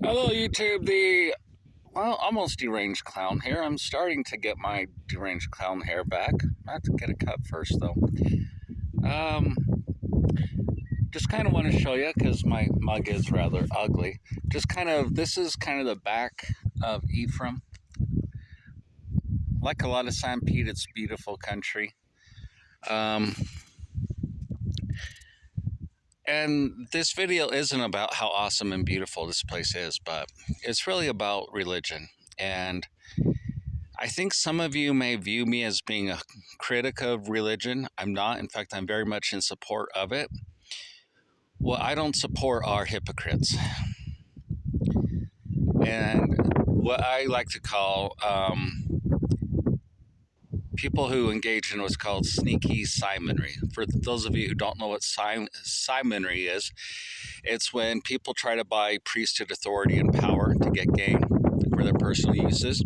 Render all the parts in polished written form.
Hello, YouTube. Almost deranged clown here. I'm starting to get my deranged clown hair back. I have to get a cut first, though. Um, just kind of want to show you because my mug is rather ugly. This is kind of the back of Ephraim. Like a lot of St. Pete, it's beautiful country. And this video isn't about how awesome and beautiful this place is, but it's really about religion. And I think some of you may view me as being a critic of religion. I'm not. In fact, I'm very much in support of it. What I don't support are hypocrites. And what I like to call people who engage in what's called sneaky Simonry. For those of you who don't know what Simonry is, it's when people try to buy priesthood authority and power to get gain for their personal uses.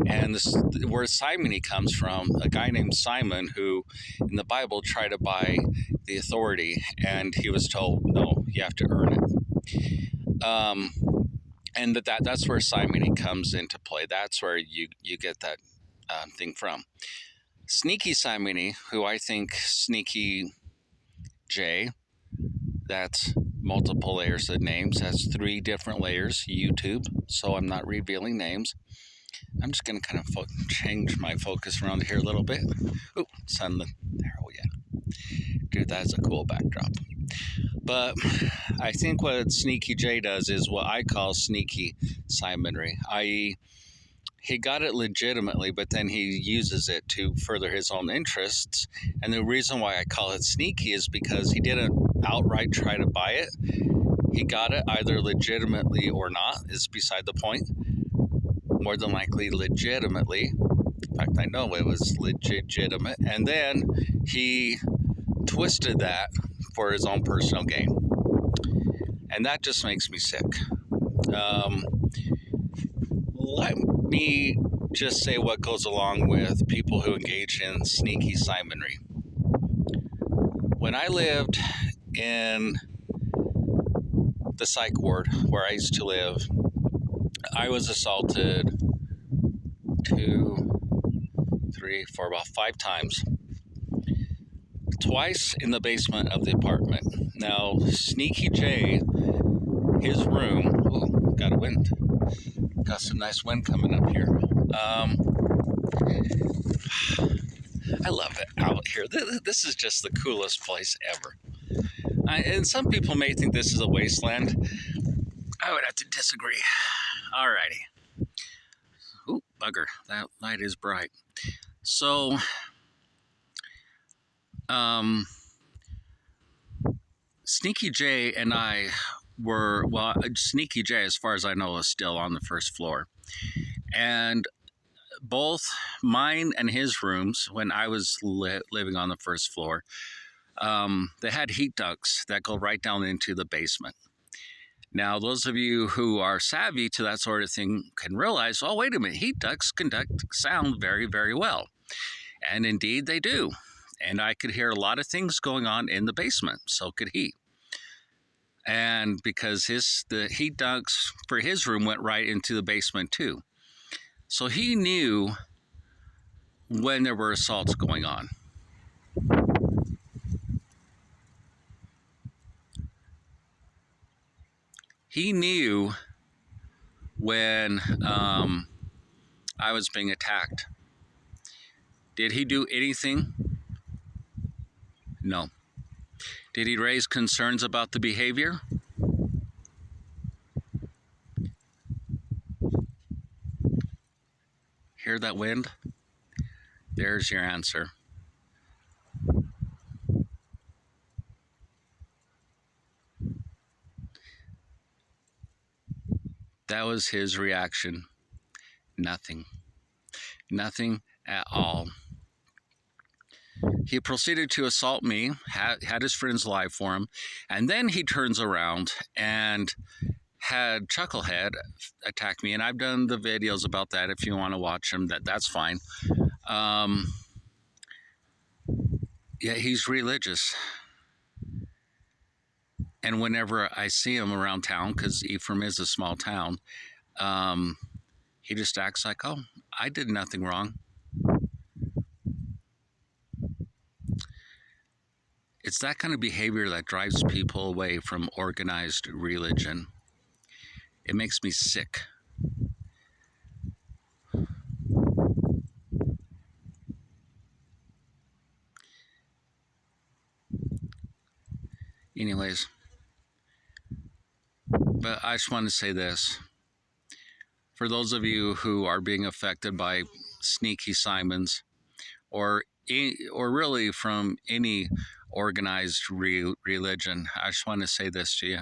And the word simony comes from a guy named Simon who, in the Bible, tried to buy the authority, and he was told, no, you have to earn it. And that's where simony comes into play. That's where you get that thing from. Sneaky Simony, who I think Sneaky J, that's multiple layers of names. That's 3 different layers, YouTube, so I'm not revealing names. I'm just going to kind of change my focus around here a little bit. Oh, sun, there, oh yeah. Dude, that's a cool backdrop. But I think what Sneaky J does is what I call sneaky Simonry, i.e., he got it legitimately, but then he uses it to further his own interests. And the reason why I call it sneaky is because he didn't outright try to buy it. He got it either legitimately or not, is beside the point. More than likely legitimately. In fact, I know it was legitimate. And then he twisted that for his own personal gain. And that just makes me sick. Let me just say what goes along with people who engage in sneaky Simonry. When I lived in the psych ward where I used to live, I was assaulted 2, 3, 4, about 5 times. Twice in the basement of the apartment. Now, Sneaky J, his room, oh, got a wind. Got some nice wind coming up here. I love it out here. This is just the coolest place ever. And some people may think this is a wasteland. I would have to disagree. Alrighty. Ooh, bugger. That light is bright. So, Sneaky J and I were, well, Sneaky J, as far as I know, is still on the first floor. And both mine and his rooms, when I was living on the first floor, they had heat ducts that go right down into the basement. Now, those of you who are savvy to that sort of thing can realize, oh, wait a minute, heat ducts conduct sound very, very well. And indeed they do. And I could hear a lot of things going on in the basement, so could he. And because the heat ducts for his room went right into the basement too. So he knew when there were assaults going on. He knew when I was being attacked. Did he do anything? No. Did he raise concerns about the behavior? Hear that wind? There's your answer. That was his reaction. Nothing. Nothing at all. He proceeded to assault me, had his friends lie for him, and then he turns around and had Chucklehead attack me, and I've done the videos about that if you want to watch them, that's fine. Yeah, he's religious. And whenever I see him around town, because Ephraim is a small town, he just acts like, oh, I did nothing wrong. It's that kind of behavior that drives people away from organized religion. It makes me sick. Anyways, but I just want to say this. For those of you who are being affected by sneaky Simons, or really from any organized religion, I just want to say this to you.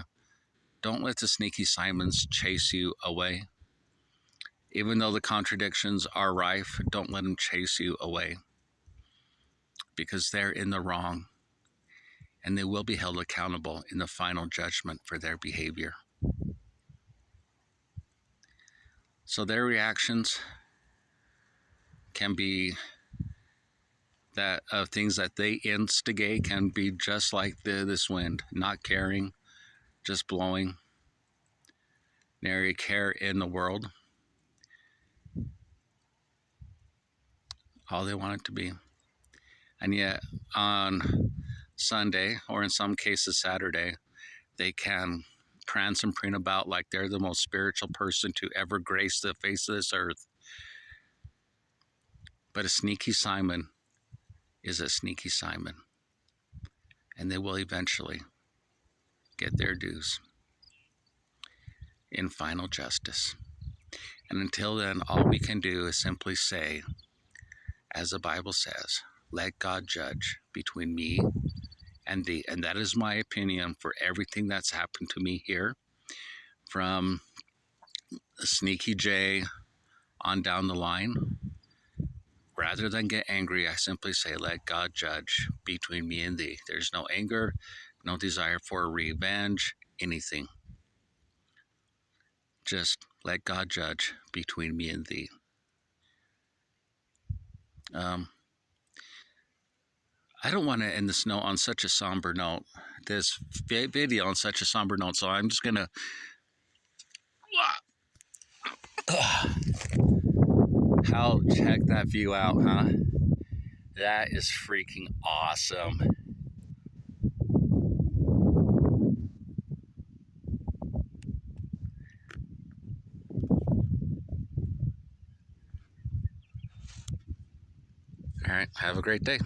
Don't let the sneaky Simons chase you away. Even though the contradictions are rife, don't let them chase you away, because they're in the wrong, and they will be held accountable in the final judgment for their behavior. So their reactions can be that of things that they instigate can be just like this wind, not caring, just blowing, nary care in the world. All they want it to be. And yet on Sunday, or in some cases Saturday, they can prance and preen about like they're the most spiritual person to ever grace the face of this earth. But a sneaky Simon is a sneaky Simon, and they will eventually get their dues in final justice. And until then, all we can do is simply say, as the Bible says, let God judge between me and thee. And that is my opinion for everything that's happened to me here, from Sneaky J on down the line. Rather than get angry, I simply say, let God judge between me and thee. There's no anger, no desire for revenge, anything. Just let God judge between me and thee. I don't want to end this note on such a somber note, this video on such a somber note, so I'm just going to... How, check that view out, huh? That is freaking awesome. All right, have a great day.